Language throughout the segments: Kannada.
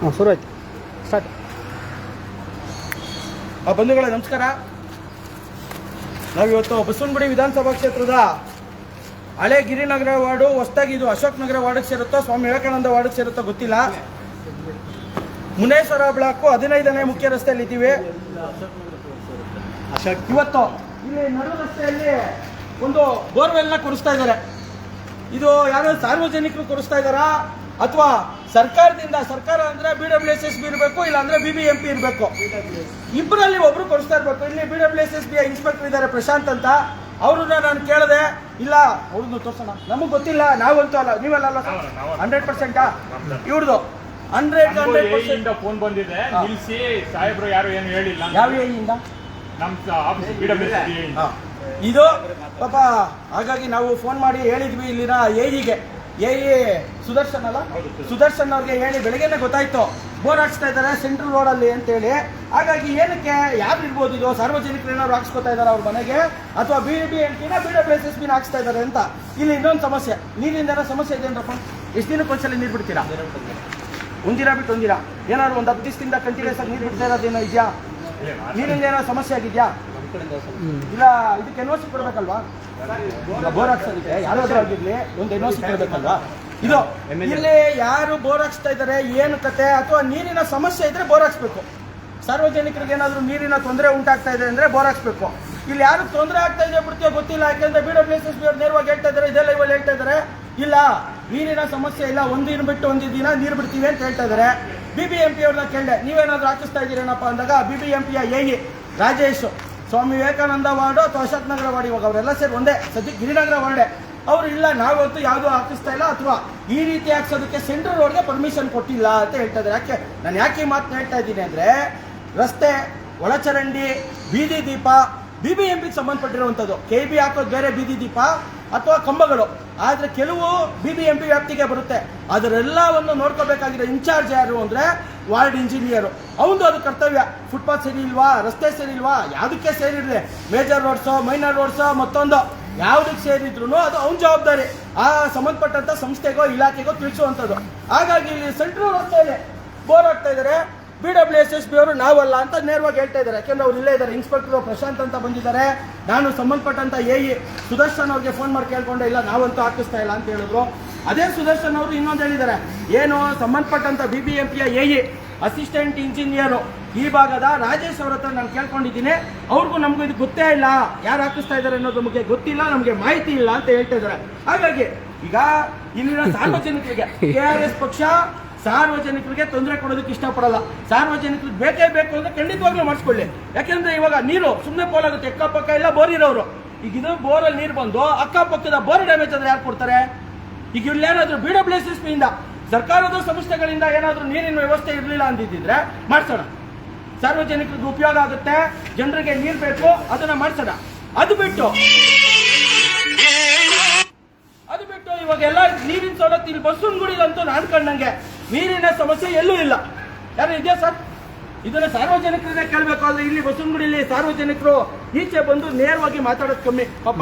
ಶುರು ಆಯ್ತು ಸ್ಟಾರ್ಟ್. ಬಂಧುಗಳೇ ನಮಸ್ಕಾರ. ನಾವಿವತ್ತು ಬಸವನಗುಡಿ ವಿಧಾನಸಭಾ ಕ್ಷೇತ್ರದ ಹಳೆ ಗಿರಿನಗರ ವಾರ್ಡು, ಹೊಸದಾಗಿ ಇದು ಅಶೋಕ್ ನಗರ ವಾರ್ಡ್ಗೆ ಸೇರುತ್ತೋ ಸ್ವಾಮಿ ವಿವೇಕಾನಂದ ವಾರ್ಡ್ಗೆ ಸೇರುತ್ತೋ ಗೊತ್ತಿಲ್ಲ. ಮುನೇಶ್ವರ ಬ್ಲಾಕು 15ನೇ ಮುಖ್ಯ ರಸ್ತೆಯಲ್ಲಿ ಇದ್ದೀವಿ. ಇವತ್ತು ಇಲ್ಲಿ ನಡು ರಸ್ತೆಯಲ್ಲಿ ಒಂದು ಬೋರ್ವೆಲ್ನ ಕೊಡಿಸ್ತಾ ಇದ್ದಾರೆ. ಇದು ಯಾರೋ ಸಾರ್ವಜನಿಕರು ಕೊಡಿಸ್ತಾ ಇದ್ದಾರಾ ಅಥವಾ ಸರ್ಕಾರದಿಂದ? ಸರ್ಕಾರ ಅಂದ್ರೆ BWSSB ಇರಬೇಕು, ಇಲ್ಲ ಅಂದ್ರೆ BBMP ಇರಬೇಕು. ಇಬ್ಬರಲ್ಲಿ ಒಬ್ರು ಕೊಡಿಸ್ತಾ ಇರ್ಬೇಕು. ಇಲ್ಲಿ BWSSB ಇನ್ಸ್ಪೆಕ್ಟರ್ ಇದ್ದಾರೆ ಪ್ರಶಾಂತ್ ಅಂತ. ಅವ್ರನ್ನ ನಾನು ಕೇಳಿದೆ, ಇಲ್ಲ ಅವ್ರದ್ದು ತೋರ್ಸೋಣ, ನಮಗೆ ಗೊತ್ತಿಲ್ಲ, ನಾವಂತೂ ಅಲ್ಲ, ನೀವೆಲ್ಲ 100%. ಇವ್ರದ್ದು 100% ಫೋನ್ ಬಂದಿದೆ, ನಿಲ್ಸಿ ಸಾಹೇಬ್ರು ಯಾರು ಏನು ಹೇಳಿಲ್ಲ. ಯಾವ ಏಯಿಂದ? ನಮ್ಮ ಆಫೀಸ್ BWSSB. ಇದು ಪಾಪ, ಹಾಗಾಗಿ ನಾವು ಫೋನ್ ಮಾಡಿ ಹೇಳಿದ್ವಿ ಇಲ್ಲಿನ ಎಇಗೆ, ಸುದರ್ಶನ್ ಅಲ್ಲ, ಸುದರ್ಶನ್ ಅವ್ರಿಗೆ ಹೇಳಿ ಬೆಳಗ್ಗೆನೆ ಗೊತ್ತಾಯ್ತು ಬೋರ್ ಹಾಕ್ಸ್ತಾ ಇದ್ದಾರೆ ಸೆಂಟ್ರಲ್ ರೋಡ್ ಅಲ್ಲಿ ಅಂತ ಹೇಳಿ. ಹಾಗಾಗಿ ಏನಕ್ಕೆ ಯಾರು ಇರ್ಬೋದು, ಇದು ಸಾರ್ವಜನಿಕರು ಏನಾದ್ರು ಹಾಕ್ಸ್ಕೊತಾ ಇದ್ದಾರೆ ಅವ್ರ ಮನೆಗೆ, ಅಥವಾ BBMPನ BWSSBನ ಹಾಕ್ಸ್ತಾ ಇದ್ದಾರೆ ಅಂತ. ಇಲ್ಲಿ ಇನ್ನೊಂದು ಸಮಸ್ಯೆ, ನೀರಿಂದ ಏನೋ ಸಮಸ್ಯೆ ಇದೆಯೇನ್ರಪ್ಪ? ಎಷ್ಟು ದಿನಕ್ಕೊಂದ್ಸಲ ನೀರು ಬಿಡ್ತೀರಾ? ಒಂದಿನ ಬಿಟ್ಟು ಒಂದಿನ, ಏನಾದ್ರು ಒಂದು 10 ದಿವಸದಿಂದ ಕಂಟಿನ್ಯೂಸ್ ಆಗಿ ನೀರು ಬಿಡ್ತಾ ಇರೋದೇನೋ ಇದೆಯಾ? ನೀರಿಂದ ಏನೋ ಸಮಸ್ಯೆ ಆಗಿದ್ಯಾ? ಇಲ್ಲ ಇದಕ್ಕೆ NOC ಕೊಡ್ಬೇಕಲ್ವಾ? ಬೋರ್ ಹಾಕ್ಸೋದಕ್ಕೆ ಯಾರಾದ್ರೂ ಆಗಿರ್ಲಿ ಒಂದು NOC ಕೊಡ್ಬೇಕಲ್ವಾ? ಇದು ಇಲ್ಲಿ ಯಾರು ಬೋರ್ ಹಾಕ್ಸ್ತಾ ಇದ್ದಾರೆ, ಏನು ಕತೆ, ಅಥವಾ ನೀರಿನ ಸಮಸ್ಯೆ ಇದ್ರೆ ಬೋರ್ ಹಾಕ್ಸ್ಬೇಕು. ಸಾರ್ವಜನಿಕರಿಗೆ ಏನಾದ್ರು ನೀರಿನ ತೊಂದರೆ ಉಂಟಾಗ್ತಾ ಇದೆ ಅಂದ್ರೆ ಬೋರ್ ಹಾಕ್ಸ್ಬೇಕು. ಇಲ್ಲಿ ಯಾರು ತೊಂದರೆ ಆಗ್ತಾ ಇದೆ ಬಿಡ್ತೀವೋ ಗೊತ್ತಿಲ್ಲ. ಯಾಕೆಂದ್ರೆ BWSSB ಅವ್ರು ನೇರವಾಗಿ ಹೇಳ್ತಾ ಇದ್ದಾರೆ, ಇದೇ ಲೈವಲ್ಲಿ ಹೇಳ್ತಾ ಇದ್ದಾರೆ, ಇಲ್ಲ ನೀರಿನ ಸಮಸ್ಯೆ ಇಲ್ಲ, ಒಂದಿನ ಬಿಟ್ಟು ಒಂದು ದಿನ ನೀರು ಬಿಡ್ತೀವಿ ಅಂತ ಹೇಳ್ತಾ ಇದ್ದಾರೆ. BBMP ಅವ್ರನ್ನ ಕೇಳಿದೆ, ನೀವೇನಾದ್ರು ಹಾಕಿಸ್ತಾ ಇದ್ದೀರೇನಪ್ಪ ಅಂದಾಗ BBMPಯ ರಾಜೇಶ್, ಸ್ವಾಮಿ ವಿವೇಕಾನಂದ ವಾರ್ಡು ಅಥವಾ ಅಶೋಕ್ ನಗರ ವಾರ್ಡ್, ಇವಾಗ ಅವರೆಲ್ಲ ಸೇರಿ ಒಂದೇ ಸದ್ಯ ಗಿರಿನಗರ ವಾರ್ಡೆ. ಅವರು ಇಲ್ಲ ನಾವತ್ತು ಯಾವುದು ಹಾಕಿಸ್ತಾ ಇಲ್ಲ, ಅಥವಾ ಈ ರೀತಿ ಹಾಕ್ಸೋದಕ್ಕೆ ಸೆಂಟ್ರಲ್ ರೋಡ್ಗೆ ಪರ್ಮಿಷನ್ ಕೊಟ್ಟಿಲ್ಲ ಅಂತ ಹೇಳ್ತಾ ಇದ್ದಾರೆ. ನಾನು ಯಾಕೆ ಈ ಮಾತನ್ನ ಹೇಳ್ತಾ ಇದ್ದೀನಿ ಅಂದ್ರೆ, ರಸ್ತೆ, ಒಳಚರಂಡಿ, ಬೀದಿ ದೀಪ BBMPಗೆ ಸಂಬಂಧಪಟ್ಟಿರುವಂಥದ್ದು. KB ಹಾಕೋದು ಬೇರೆ ಬೀದಿ ದೀಪ ಅಥವಾ ಕಂಬಗಳು, ಆದರೆ ಕೆಲವು BBMP ವ್ಯಾಪ್ತಿಗೆ ಬರುತ್ತೆ. ಅದರೆಲ್ಲವನ್ನು ನೋಡ್ಕೋಬೇಕಾಗಿರೋ ಇನ್ಚಾರ್ಜ್ ಯಾರು ಅಂದ್ರೆ ವಾರ್ಡ್ ಇಂಜಿನಿಯರು. ಅವನು ಅದು ಕರ್ತವ್ಯ. ಫುಟ್ಪಾತ್ ಸರಿ ಇಲ್ವಾ, ರಸ್ತೆ ಸರಿ ಇಲ್ವಾ, ಯಾವುದಕ್ಕೆ ಸೇರಿರಲಿ, ಮೇಜರ್ ರೋಡ್ಸೋ ಮೈನರ್ ರೋಡ್ಸೋ ಮತ್ತೊಂದು ಯಾವುದಕ್ಕೆ ಸೇರಿದ್ರು ಅದು ಅವನ ಜವಾಬ್ದಾರಿ. ಆ ಸಂಬಂಧಪಟ್ಟಂತ ಸಂಸ್ಥೆಗೋ ಇಲಾಖೆಗೋ ತಿಳಿಸುವಂಥದ್ದು. ಹಾಗಾಗಿ ಇಲ್ಲಿ ಸೆಂಟ್ರಲ್ ರಸ್ತೆಯಲ್ಲಿ ಬೋರ್ ಆಗ್ತಾ ಇದ್ದಾರೆ. BWSSB ಅವರು ನಾವಲ್ಲ ಅಂತ ನೇರವಾಗಿ ಹೇಳ್ತಾ ಇದ್ದಾರೆ. ಯಾಕೆಂದ್ರೆ ಅವ್ರು ಇಲ್ಲೇ ಇದ್ದಾರೆ, ಇನ್ಸ್ಪೆಕ್ಟರ್ ಪ್ರಶಾಂತ್ ಅಂತ ಬಂದಿದ್ದಾರೆ. ನಾನು ಸಂಬಂಧಪಟ್ಟಂತ ಸುದರ್ಶನ್ ಅವ್ರಿಗೆ ಫೋನ್ ಮಾಡಿ ಕೇಳ್ಕೊಂಡೆ, ಇಲ್ಲ ನಾವಂತೂ ಹಾಕಿಸ್ತಾ ಇಲ್ಲ ಅಂತ ಹೇಳಿದ್ರು. ಅದೇ ಸುದರ್ಶನ್ ಅವರು ಇನ್ನೊಂದು ಹೇಳಿದ್ದಾರೆ, ಏನು ಸಂಬಂಧಪಟ್ಟಂತ BBMPಯ ಅಸಿಸ್ಟೆಂಟ್ ಇಂಜಿನಿಯರು ಈ ಭಾಗದ ರಾಜೇಶ್ ಅವ್ರ ಹತ್ರ ನಾನು ಕೇಳ್ಕೊಂಡಿದ್ದೀನಿ. ಅವ್ರಿಗೂ ನಮಗೂ ಇದು ಗೊತ್ತೇ ಇಲ್ಲ, ಯಾರು ಹಾಕಿಸ್ತಾ ಇದ್ದಾರೆ ಅನ್ನೋದು ನಮಗೆ ಗೊತ್ತಿಲ್ಲ, ನಮಗೆ ಮಾಹಿತಿ ಇಲ್ಲ ಅಂತ ಹೇಳ್ತಾ ಇದ್ದಾರೆ. ಹಾಗಾಗಿ ಈಗ ಇಲ್ಲಿನ ಸಾರ್ವಜನಿಕರಿಗೆ KRS ಪಕ್ಷ ಸಾರ್ವಜನಿಕರಿಗೆ ತೊಂದರೆ ಕೊಡೋದಕ್ಕೆ ಇಷ್ಟಪಡಲ್ಲ. ಸಾರ್ವಜನಿಕರಿಗೆ ಬೇಕೇ ಬೇಕು ಅಂದ್ರೆ ಖಂಡಿತವಾಗ್ಲೂ ಮಾಡಿಸ್ಕೊಳ್ಳಿ. ಯಾಕೆಂದ್ರೆ ಇವಾಗ ನೀರು ಸುಮ್ಮನೆ ಪೋಲಾಗುತ್ತೆ, ಅಕ್ಕಪಕ್ಕ ಎಲ್ಲ ಬೋರ್ ಇರೋರು. ಈಗ ಇದು ಬೋರಲ್ಲಿ ನೀರು ಬಂದು ಅಕ್ಕಪಕ್ಕದ ಬೋರ್ ಡ್ಯಾಮೇಜ್ ಆದ್ರೆ ಯಾರು ಕೊಡ್ತಾರೆ? ಈಗ ಇಲ್ಲೇನಾದ್ರೂ BWSSB ಇಂದ, ಸರ್ಕಾರದ ಸಂಸ್ಥೆಗಳಿಂದ ಏನಾದ್ರೂ ನೀರಿನ ವ್ಯವಸ್ಥೆ ಇರಲಿಲ್ಲ ಅಂದಿದ್ರೆ ಮಾಡಿಸೋಣ, ಸಾರ್ವಜನಿಕರಿಗೆ ಉಪಯೋಗ ಆಗುತ್ತೆ, ಜನರಿಗೆ ನೀರು ಬೇಕು, ಅದನ್ನ ಮಾಡಿಸೋಣ. ಅದು ಬಿಟ್ಟು ಇವಾಗ ಎಲ್ಲ ನೀರಿನ ಸವಲತ್ತು ಇಲ್ಲಿ ಬಸವನಗುಡಿಲಂತೂ ನಾನು ಕಂಡಂಗೆ ನೀರಿನ ಸಮಸ್ಯೆ ಎಲ್ಲೂ ಇಲ್ಲ. ಯಾರು ಇದೆಯಾ ಸರ್? ಇದನ್ನ ಸಾರ್ವಜನಿಕರನ್ನೇ ಕೇಳಬೇಕು. ಆದ್ರೆ ಇಲ್ಲಿ ಬಸವನಗುಡಿಲಿ ಸಾರ್ವಜನಿಕರು ಈಚೆ ಬಂದು ನೇರವಾಗಿ ಮಾತಾಡೋದು ಕಮ್ಮಿ. ಪಾಪ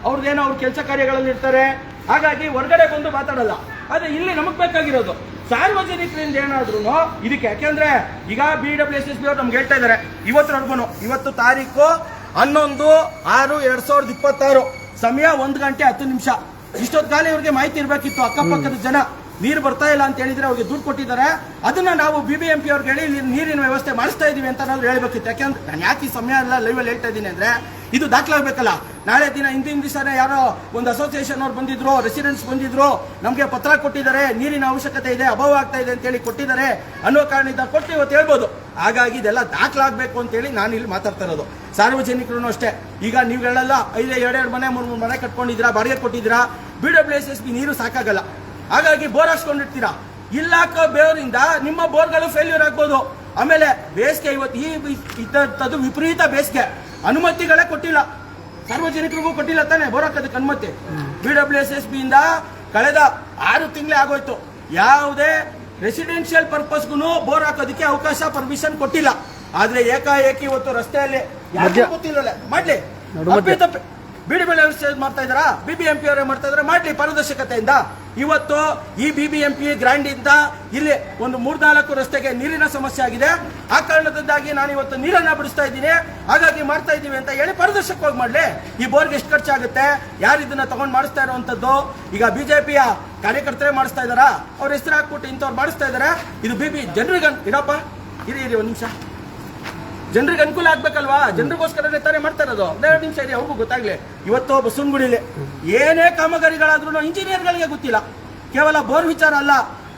ಅವ್ರದ್ದೇನೋ ಅವ್ರ ಕೆಲಸ ಕಾರ್ಯಗಳಲ್ಲಿ ಇರ್ತಾರೆ, ಹಾಗಾಗಿ ಹೊರಗಡೆ ಬಂದು ಮಾತಾಡಲ್ಲ. ಆದ್ರೆ ಇಲ್ಲಿ ನಮಗ್ ಬೇಕಾಗಿರೋದು ಸಾರ್ವಜನಿಕರಿಂದ ಏನಾದ್ರೂ ಇದಕ್ಕೆ. ಯಾಕೆಂದ್ರೆ ಈಗ BWSSB ಅವ್ರು ನಮ್ಗೆ ಹೇಳ್ತಾ ಇದ್ದಾರೆ, ಇವತ್ತು ತಾರೀಕು 11/6/2026, ಸಮಯ 1 ಗಂಟೆ 10 ನಿಮಿಷ. ಇಷ್ಟೊತ್ಕಾಲ ಇವ್ರಿಗೆ ಮಾಹಿತಿ ಇರಬೇಕಿತ್ತು. ಅಕ್ಕಪಕ್ಕದ ಜನ ನೀರು ಬರ್ತಾ ಇಲ್ಲ ಅಂತ ಹೇಳಿದ್ರೆ ಅವ್ರಿಗೆ ದುಡ್ಡು ಕೊಟ್ಟಿದ್ದಾರೆ. ಅದನ್ನ ನಾವು BBMP ಅವ್ರಿಗೆ ಹೇಳಿ ನೀರಿನ ವ್ಯವಸ್ಥೆ ಮಾಡಿಸ್ತಾ ಇದೀವಿ ಅಂತ ನಾವು ಹೇಳ್ಬೇಕಿತ್ತು. ಯಾಕೆಂದ್ರೆ ನಾನು ಯಾಕೆ ಈ ಸಮಯ ಎಲ್ಲ ಲೈವಲ್ಲಿ ಹೇಳ್ತಾ ಇದ್ದೀನಿ ಅಂದ್ರೆ, ಇದು ದಾಖಲಾಗಬೇಕಲ್ಲ. ನಾಳೆ ದಿನ ಹಿಂದಿನ ದಿವಸನೇ ಯಾರೋ ಒಂದು ಅಸೋಸಿಯೇಷನ್ ಅವ್ರು ಬಂದಿದ್ರು, ರೆಸಿಡೆಂಟ್ಸ್ ಬಂದಿದ್ರು, ನಮಗೆ ಪತ್ರ ಕೊಟ್ಟಿದ್ದಾರೆ, ನೀರಿನ ಅವಶ್ಯಕತೆ ಇದೆ, ಅಭಾವ ಆಗ್ತಾ ಇದೆ ಅಂತ ಹೇಳಿ ಕೊಟ್ಟಿದ್ದಾರೆ ಅನ್ನೋ ಕಾರಣದಿಂದ ಕೊಟ್ಟು ಇವತ್ತು ಹೇಳ್ಬೋದು. ಹಾಗಾಗಿ ಇದೆಲ್ಲ ದಾಖಲಾಗಬೇಕು ಅಂತೇಳಿ ನಾನು ಇಲ್ಲಿ ಮಾತಾಡ್ತಾ ಇರೋದು. ಸಾರ್ವಜನಿಕರು ಅಷ್ಟೇ. ಈಗ ನೀವುಗಳೆಲ್ಲ 2 ಮನೆ 3 ಮನೆ ಕಟ್ಕೊಂಡಿದ್ದೀರಾ, ಬಾಡಿಗೆ ಕೊಟ್ಟಿದ್ದೀರಾ. BWSSB ನೀರು ಸಾಕಾಗಲ್ಲ, ಹಾಗಾಗಿ ಬೋರ್ ಹಾಕ್ಸ್ಕೊಂಡಿರ್ತೀರಾ. ಇಲ್ಲಾಕೋ ಬೇರಿಂದ ನಿಮ್ಮ ಬೋರ್ಗಳು ಫೇಲ್ಯೂರ್ ಆಗ್ಬೋದು. ಆಮೇಲೆ ಬೇಸಿಗೆ, ಇವತ್ತು ವಿಪರೀತ ಬೇಸಿಗೆ, ಅನುಮತಿಗಳೇ ಕೊಟ್ಟಿಲ್ಲ, ಸಾರ್ವಜನಿಕರಿಗೂ ಕೊಟ್ಟಿಲ್ಲ ತಾನೆ ಬೋರ್ ಹಾಕೋದಕ್ಕೆ ಅನುಮತಿ. BWSSB ಇಂದ ಕಳೆದ 6 ತಿಂಗಳೇ ಆಗೋಯ್ತು, ಯಾವುದೇ ರೆಸಿಡೆನ್ಷಿಯಲ್ ಪರ್ಪಸ್ಗೂ ಬೋರ್ ಹಾಕೋದಕ್ಕೆ ಅವಕಾಶ, ಪರ್ಮಿಷನ್ ಕೊಟ್ಟಿಲ್ಲ. ಆದ್ರೆ ಏಕಾಏಕಿ ಇವತ್ತು ರಸ್ತೆಯಲ್ಲಿ ಗೊತ್ತಿಲ್ಲ ಮಾಡ್ಲಿ ಬಿಡಿಬೆಳೆ ಮಾಡ್ತಾ ಇದ್ದಾರಾ? BBMP ಅವರೇ ಮಾಡ್ತಾ ಇದ್ದಾರೆ, ಮಾಡ್ಲಿ ಪಾರದರ್ಶಕತೆಯಿಂದ. ಇವತ್ತು ಈ BBMP ಗ್ರ್ಯಾಂಡಿಂದ ಇಲ್ಲಿ ಒಂದು 3-4 ರಸ್ತೆಗೆ ನೀರಿನ ಸಮಸ್ಯೆ ಆಗಿದೆ. ಆ ಕಾರಣದಿಂದಾಗಿ ನಾನು ಇವತ್ತು ನೀರನ್ನ ಬಿಡಿಸ್ತಾ ಇದ್ದೀನಿ, ಹಾಗಾಗಿ ಮಾಡ್ತಾ ಇದ್ದೀವಿ ಅಂತ ಹೇಳಿ ಪಾರದರ್ಶಕವಾಗಿ ಮಾಡ್ಲಿ. ಈ ಬೋರ್ಗೆ ಎಷ್ಟು ಖರ್ಚಾಗುತ್ತೆ, ಯಾರು ಇದನ್ನ ತಗೊಂಡು ಮಾಡಿಸ್ತಾ ಇರುವಂತದ್ದು? ಈಗ ಬಿಜೆಪಿಯ ಕಾರ್ಯಕರ್ತರೇ ಮಾಡಿಸ್ತಾ ಇದಾರಾ? ಅವ್ರ ಹೆಸರು ಹಾಕ್ಬಿಟ್ಟು ಇಂಥವ್ರು ಮಾಡಿಸ್ತಾ ಇದಾರೆ. ಇದು ಜನರಿಗೆ ಇರಪ್ಪ, ಇರಿ ಒಂದು ನಿಮಿಷ, ಜನರಿಗೆ ಅನುಕೂಲ ಆಗ್ಬೇಕಲ್ವಾ? ಜನರಿಗೋಸ್ಕರನೇ ತಾನೇ ಮಾಡ್ತಾ ಇರೋದು. 2 ನಿಮಿಷ ಇರಿ, ಅವ್ರಿಗೂ ಗೊತ್ತಾಗ್ಲಿ. ಇವತ್ತು ಬಸವನಗುಡಿಲಿ ಏನೇ ಕಾಮಗಾರಿಗಳಾದ್ರೂ ಇಂಜಿನಿಯರ್ಗಳಿಗೆ ಗೊತ್ತಿಲ್ಲ. ಕೇವಲ ಬೋರ್ ವಿಚಾರ ಅಲ್ಲ,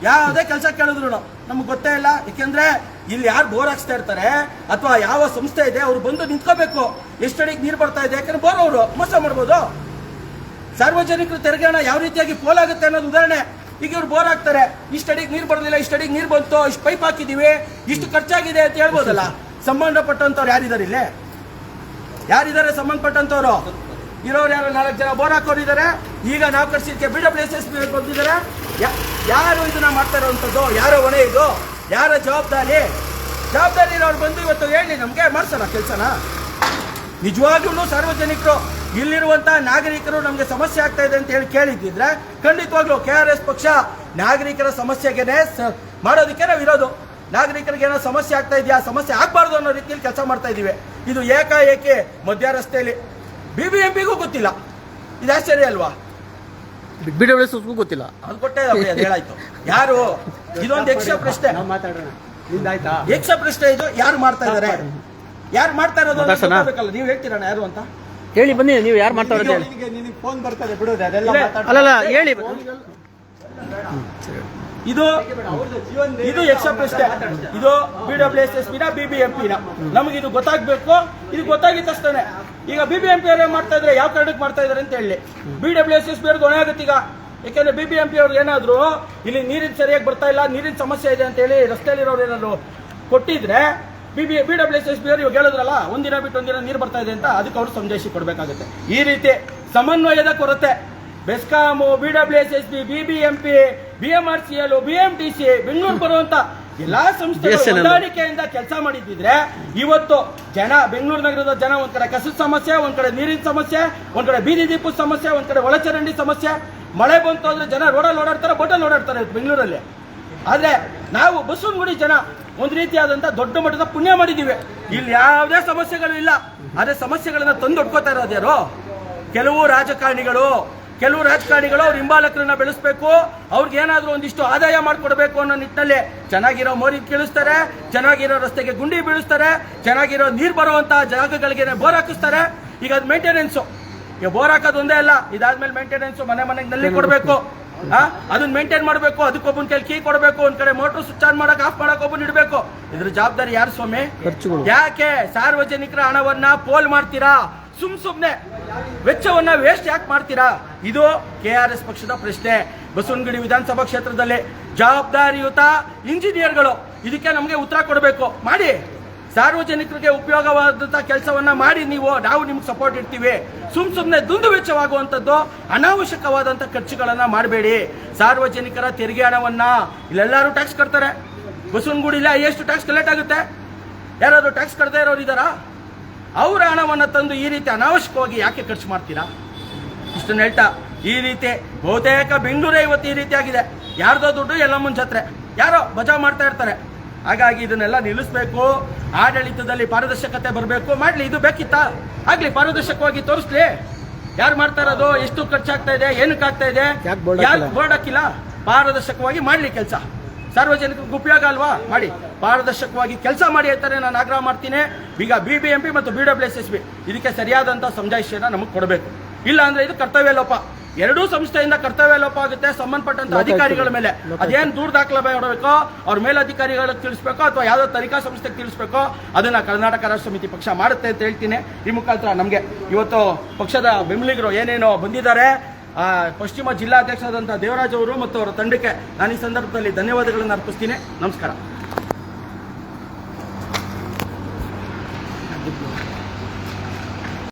ಯಾವುದೇ ಕೆಲಸ ಕೇಳಿದ್ರು ನಮ್ಗೆ ಗೊತ್ತೇ ಇಲ್ಲ. ಯಾಕೆಂದ್ರೆ ಇಲ್ಲಿ ಯಾರು ಬೋರ್ ಹಾಕ್ಸ್ತಾ ಇರ್ತಾರೆ ಅಥವಾ ಯಾವ ಸಂಸ್ಥೆ ಇದೆ ಅವ್ರು ಬಂದು ನಿಂತ್ಕೋಬೇಕು. ಎಷ್ಟಡಿಗೆ ನೀರು ಬರ್ತಾ ಇದೆ, ಯಾಕಂದ್ರೆ ಬೋರ್ ಅವರು ಮೋಸ ಮಾಡ್ಬೋದು. ಸಾರ್ವಜನಿಕರು ತೆರಿಗೆ ಹಣ ಯಾವ ರೀತಿಯಾಗಿ ಪೋಲಾಗುತ್ತೆ ಅನ್ನೋದು ಉದಾಹರಣೆ. ಈಗ ಇವ್ರು ಬೋರ್ ಹಾಕ್ತಾರೆ, ಇಷ್ಟಡಿಗೆ ನೀರು ಬರೋದಿಲ್ಲ, ಇಷ್ಟಡಿಗೆ ನೀರು ಬಂತು, ಇಷ್ಟು ಪೈಪ್ ಹಾಕಿದೀವಿ, ಇಷ್ಟು ಖರ್ಚಾಗಿದೆ ಅಂತ ಹೇಳ್ಬೋದಲ್ಲ. ಸಂಬಂಧಪಟ್ಟಂತವ್ರು ಯಾರಿದ್ದಾರೆ ಇಲ್ಲಿ? ಯಾರಿದ್ದಾರೆ ಸಂಬಂಧಪಟ್ಟಂತವ್ರು? ಇರೋರು ಯಾರು? 4 ಜನ ಬೋರ್ ಹಾಕೋರಿದ್ದಾರೆ. ಈಗ ನಾವು ಕರ್ಸಿದ್ದಕ್ಕೆ BWSS ಬಂದಿದ್ದಾರೆ. ಯಾರು ಇದನ್ನ ಮಾಡ್ತಾ ಇರೋವಂಥದ್ದು? ಯಾರೋ ಹೊಣೆ ಇದು? ಯಾರ ಜವಾಬ್ದಾರಿ ಇರೋರು ಬಂದು ಇವತ್ತು ಹೇಳಿ ನಮ್ಗೆ ಮಾಡ್ಸೋಣ ಕೆಲಸನ. ನಿಜವಾಗ್ಲೂ ಸಾರ್ವಜನಿಕರು, ಇಲ್ಲಿರುವಂತ ನಾಗರಿಕರು ನಮ್ಗೆ ಸಮಸ್ಯೆ ಆಗ್ತಾ ಇದೆ ಅಂತ ಹೇಳಿ ಕೇಳಿದ್ರೆ ಖಂಡಿತವಾಗ್ಲೂ KRS ಪಕ್ಷ ನಾಗರಿಕರ ಸಮಸ್ಯೆಗೆ ಮಾಡೋದಕ್ಕೆ ನಾವು ಇರೋದು. ನಾಗರಿಕರಿಗೆ ಏನೋ ಸಮಸ್ಯೆ ಆಗ್ತಾ ಇದೆಯಾ, ಸಮಸ್ಯೆ ಆಗ್ಬಾರ್ದು ಅನ್ನೋ ರೀತಿಯಲ್ಲಿ ಕೆಲಸ ಮಾಡ್ತಾ ಇದೀವಿ. ಇದು ಏಕಾಏಕಿ ಮಧ್ಯ ರಸ್ತೆಯಲ್ಲಿ BBMPಗೂ ಗೊತ್ತಿಲ್ಲ. ಇದು ಆಶ್ಚರ್ಯ ಅಲ್ವಾ? BWS ಗೊತ್ತಿಲ್ಲ, ಅದು ಕೊಟ್ಟೆ ಹೇಳಾಯ್ತು. ಯಾರು? ಇದೊಂದು ಯಕ್ಷ ಪ್ರಶ್ನೆ, ಯಕ್ಷ ಪ್ರಶ್ನೆ. ಇದು ಯಾರು ಮಾಡ್ತಾ ಇದಾರೆ, ಯಾರು ಮಾಡ್ತಾ ಇರೋದು ಗೊತ್ತಾಗಬೇಕಲ್ಲ. ನೀವು ಹೇಳ್ತೀರಣ್ಣ ಯಾರು ಅಂತ ಹೇಳಿ ಬನ್ನಿ. ನೀವು ಯಾರು ಮಾಡ್ತಾ ಇರೋದು? ಫೋನ್ ಬರ್ತದೆ ಬಿಡೋದು, ಅದೆಲ್ಲ ಅಲ್ಲಲ್ಲ ಹೇಳಿ. ಇದು ಯಕ್ಷ ಪ್ರಶ್ನೆ. ಇದು BWSS BBMP ನಮಗೆ ಇದು ಗೊತ್ತಾಗ್ಬೇಕು. ಇದು ಗೊತ್ತಾಗಿದ್ದ ತಕ್ಷಣ ಈಗ BBMP ಅವರೇ ಮಾಡ್ತಾ ಇದ್ರೆ ಯಾವ ಕಾರಣಕ್ಕೆ ಮಾಡ್ತಾ ಇದಾರೆ ಅಂತ ಹೇಳಿ BWSS ಬೇರೆ ಹೊಣೆ ಆಗುತ್ತೆ ಈಗ. ಯಾಕಂದ್ರೆ BBMP ಅವ್ರಿಗೆ ಏನಾದ್ರು ಇಲ್ಲಿ ನೀರಿನ ಸರಿಯಾಗಿ ಬರ್ತಾ ಇಲ್ಲ, ನೀರಿನ ಸಮಸ್ಯೆ ಇದೆ ಅಂತ ಹೇಳಿ ರಸ್ತೆಯಲ್ಲಿರೋರು ಏನಾದ್ರು ಕೊಟ್ಟಿದ್ರೆ BWSS ಇವಾಗ ಹೇಳಿದ್ರಲ್ಲ, ಒಂದಿನ ಬಿಟ್ಟು ಒಂದಿನ ನೀರು ಬರ್ತಾ ಇದೆ ಅಂತ, ಅದಕ್ಕೆ ಅವರು ಸಂದೇಶ ಕೊಡಬೇಕಾಗುತ್ತೆ. ಈ ರೀತಿ ಸಮನ್ವಯದ ಕೊರತೆ BESCOM, BWSS BBMP BMRCL BMTC Bengaluru ಬರುವಂತ ಎಲ್ಲಾ ಸಂಸ್ಥೆಗಳು ಹೊಂದಾಣಿಕೆಯಿಂದ ಕೆಲಸ ಮಾಡಿದ್ರೆ ಇವತ್ತು ಜನ, ಬೆಂಗಳೂರು ನಗರದ ಜನ ಒಂದ್ ಕಡೆ ಕಸದ ಸಮಸ್ಯೆ, ಒಂದ್ ಕಡೆ ನೀರಿನ ಸಮಸ್ಯೆ, ಒಂದ್ ಕಡೆ ಬೀದಿ ದೀಪದ ಸಮಸ್ಯೆ, ಒಂದ್ ಕಡೆ ಒಳಚರಂಡಿ ಸಮಸ್ಯೆ. ಮಳೆ ಬಂತು ಅಂದ್ರೆ ಜನ ರೋಡಲ್ಲಿ ಓಡಾಡ್ತಾರೆ, ಬೋಟಲ್ಲಿ ಓಡಾಡ್ತಾರೆ ಬೆಂಗಳೂರಲ್ಲಿ. ಆದ್ರೆ ನಾವು ಬಸವನಗುಡಿ ಜನ ಒಂದು ರೀತಿಯಾದಂತ ದೊಡ್ಡ ಮಟ್ಟದ ಪುಣ್ಯ ಮಾಡಿದೀವಿ. ಇಲ್ಲಿ ಯಾವುದೇ ಸಮಸ್ಯೆಗಳು ಇಲ್ಲ. ಆದ್ರೆ ಸಮಸ್ಯೆಗಳನ್ನ ತಂದು ಹೊಡ್ಕೋತಾ ಇರೋದು ಯಾರು? ಕೆಲವು ರಾಜಕಾರಣಿಗಳು ಅವ್ರ ಹಿಂಬಾಲಕರನ್ನ ಬೆಳೆಸಬೇಕು, ಅವ್ರಿಗೆ ಏನಾದ್ರೂ ಒಂದಿಷ್ಟು ಆದಾಯ ಮಾಡ್ಕೊಡ್ಬೇಕು ಅನ್ನೋ ನಿಟ್ಟಿನಲ್ಲಿ ಚೆನ್ನಾಗಿರೋ ಮೋರಿ ಕೀಳಿಸ್ತಾರೆ, ಚೆನ್ನಾಗಿರೋ ರಸ್ತೆಗೆ ಗುಂಡಿ ಬೀಳಿಸ್ತಾರೆ, ಚೆನ್ನಾಗಿರೋ ನೀರು ಬರುವಂತಹ ಜಾಗಗಳಿಗೆ ಬೋರ್ ಹಾಕಿಸ್ತಾರೆ. ಈಗ ಅದು ಮೇಂಟೆನೆನ್ಸ್. ಈಗ ಬೋರ್ ಹಾಕೋದು ಒಂದೇ ಅಲ್ಲ, ಇದಾದ್ಮೇಲೆ ಮೇಂಟೆನೆನ್ಸ್ ಮನೆಗೆ ನಲ್ಲಿ ಕೊಡಬೇಕು, ಅದನ್ನ ಮೇಂಟೈನ್ ಮಾಡಬೇಕು. ಅದಕ್ಕೊಬ್ಬನ ಕೈ ಕೀ ಕೊಡಬೇಕು, ಒಂದ್ ಕಡೆ ಮೋಟರ್ ಸ್ವಿಚ್ ಆನ್ ಮಾಡಕ್ ಆಫ್ ಮಾಡಕ್ ಒಬ್ಬನ ಇಡಬೇಕು. ಇದ್ರ ಜವಾಬ್ದಾರಿ ಯಾರು ಸ್ವಾಮಿ? ಯಾಕೆ ಸಾರ್ವಜನಿಕರ ಹಣವನ್ನ ಪೋಲ್ ಮಾಡ್ತೀರಾ? ಸುಮ್ನೆ ವೆಚ್ಚವನ್ನ ವೇಸ್ಟ್ ಯಾಕೆ ಮಾಡ್ತೀರಾ? ಇದು KRS ಪಕ್ಷದ ಪ್ರಶ್ನೆ. ಬಸವನಗುಡಿ ವಿಧಾನಸಭಾ ಕ್ಷೇತ್ರದಲ್ಲಿ ಜವಾಬ್ದಾರಿಯುತ ಇಂಜಿನಿಯರ್ಗಳು ಇದಕ್ಕೆ ನಮಗೆ ಉತ್ತರ ಕೊಡಬೇಕು. ಮಾಡಿ, ಸಾರ್ವಜನಿಕರಿಗೆ ಉಪಯೋಗವಾದಂತಹ ಕೆಲಸವನ್ನ ಮಾಡಿ. ನಾವು ನಿಮ್ಗೆ ಸಪೋರ್ಟ್ ಇರ್ತೀವಿ. ಸುಮ್ನೆ ದುಂದು ವೆಚ್ಚವಾಗುವಂಥದ್ದು, ಅನಾವಶ್ಯಕವಾದಂತಹ ಖರ್ಚುಗಳನ್ನ ಮಾಡಬೇಡಿ. ಸಾರ್ವಜನಿಕರ ತೆರಿಗೆ ಹಣವನ್ನ ಇಲ್ಲೆಲ್ಲರೂ ಟ್ಯಾಕ್ಸ್ ಕಟ್ತಾರೆ. ಬಸವನಗುಡಿಲ್ಲ ಎಷ್ಟು ಟ್ಯಾಕ್ಸ್ ಕಲೆಕ್ಟ್ ಆಗುತ್ತೆ? ಯಾರಾದ್ರೂ ಟ್ಯಾಕ್ಸ್ ಕಟ್ಟದೇ ಇರೋರು ಇದಾರಾ? ಅವರ ಹಣವನ್ನು ತಂದು ಈ ರೀತಿ ಅನಾವಶ್ಯಕವಾಗಿ ಯಾಕೆ ಖರ್ಚು ಮಾಡ್ತೀರಾ? ಇಷ್ಟನ್ನು ಹೇಳ್ತಾ, ಈ ರೀತಿ ಬಹುತೇಕ ಬೆಂಗಳೂರೇ ಇವತ್ತು ಈ ರೀತಿ ಆಗಿದೆ. ಯಾರ್ದೋ ದುಡ್ಡು ಎಲ್ಲಮ್ಮನ ಜಾತ್ರೆ, ಯಾರೋ ಬಚಾವ್ ಮಾಡ್ತಾ ಇರ್ತಾರೆ. ಹಾಗಾಗಿ ಇದನ್ನೆಲ್ಲ ನಿಲ್ಲಿಸಬೇಕು. ಆಡಳಿತದಲ್ಲಿ ಪಾರದರ್ಶಕತೆ ಬರಬೇಕು. ಮಾಡ್ಲಿ, ಇದು ಬೇಕಿತ್ತಾ? ಆಗ್ಲಿ, ಪಾರದರ್ಶಕವಾಗಿ ತೋರಿಸ್ಲಿ. ಯಾರು ಮಾಡ್ತಾ ಇರೋದು, ಎಷ್ಟು ಖರ್ಚಾಗ್ತಾ ಇದೆ, ಏನಕ್ಕೆ ಆಗ್ತಾ ಇದೆ, ಯಾರು ಬೋರ್ಡ್ ಹಾಕಿಲ್ಲ. ಪಾರದರ್ಶಕವಾಗಿ ಮಾಡ್ಲಿ ಕೆಲಸ. ಸಾರ್ವಜನಿಕರಿಗೆ ಉಪಯೋಗ ಅಲ್ವಾ? ಮಾಡಿ, ಪಾರದರ್ಶಕವಾಗಿ ಕೆಲಸ ಮಾಡಿ ಅಂತಾನೆ ನಾನು ಆಗ್ರಹ ಮಾಡ್ತೀನಿ. ಈಗ BBMP ಮತ್ತು BWSS ಇದಕ್ಕೆ ಸರಿಯಾದಂತಹ ಸಮಜಾಯಿಷಿಯನ್ನ ನಮಗೆ ಕೊಡಬೇಕು. ಇಲ್ಲ ಅಂದ್ರೆ ಇದು ಕರ್ತವ್ಯ ಲೋಪ. ಎರಡೂ ಸಂಸ್ಥೆಯಿಂದ ಕರ್ತವ್ಯ ಲೋಪ ಆಗುತ್ತೆ ಸಂಬಂಧಪಟ್ಟಂತ ಅಧಿಕಾರಿಗಳ ಮೇಲೆ. ಅದೇನು ದೂರ ದಾಖಲೆ ಮಾಡಬೇಕೋ ಅವ್ರ ಮೇಲಧಿಕಾರಿಗಳಿಗೆ ತಿಳಿಸ್ಬೇಕೋ ಅಥವಾ ಯಾವ್ದೋ ತನಿಖಾ ಸಂಸ್ಥೆಗೆ ತಿಳಿಸ್ಬೇಕೋ ಅದನ್ನ ಕರ್ನಾಟಕ ರಾಷ್ಟ್ರ ಸಮಿತಿ ಪಕ್ಷ ಮಾಡುತ್ತೆ ಅಂತ ಹೇಳ್ತೀನಿ. ಈ ಮುಖಾಂತರ ನಮಗೆ ಇವತ್ತು ಪಕ್ಷದ ಬೆಂಬಲಿಗರು ಏನೇನೋ ಬಂದಿದ್ದಾರೆ, ಪಶ್ಚಿಮ ಜಿಲ್ಲಾಧ್ಯಕ್ಷರಾದಂತಹ ದೇವರಾಜ್ ಅವರು ಮತ್ತು ಅವರ ತಂಡಕ್ಕೆ ನಾನು ಈ ಸಂದರ್ಭದಲ್ಲಿ ಧನ್ಯವಾದಗಳನ್ನು ಅರ್ಪಿಸ್ತೀನಿ. ನಮಸ್ಕಾರ.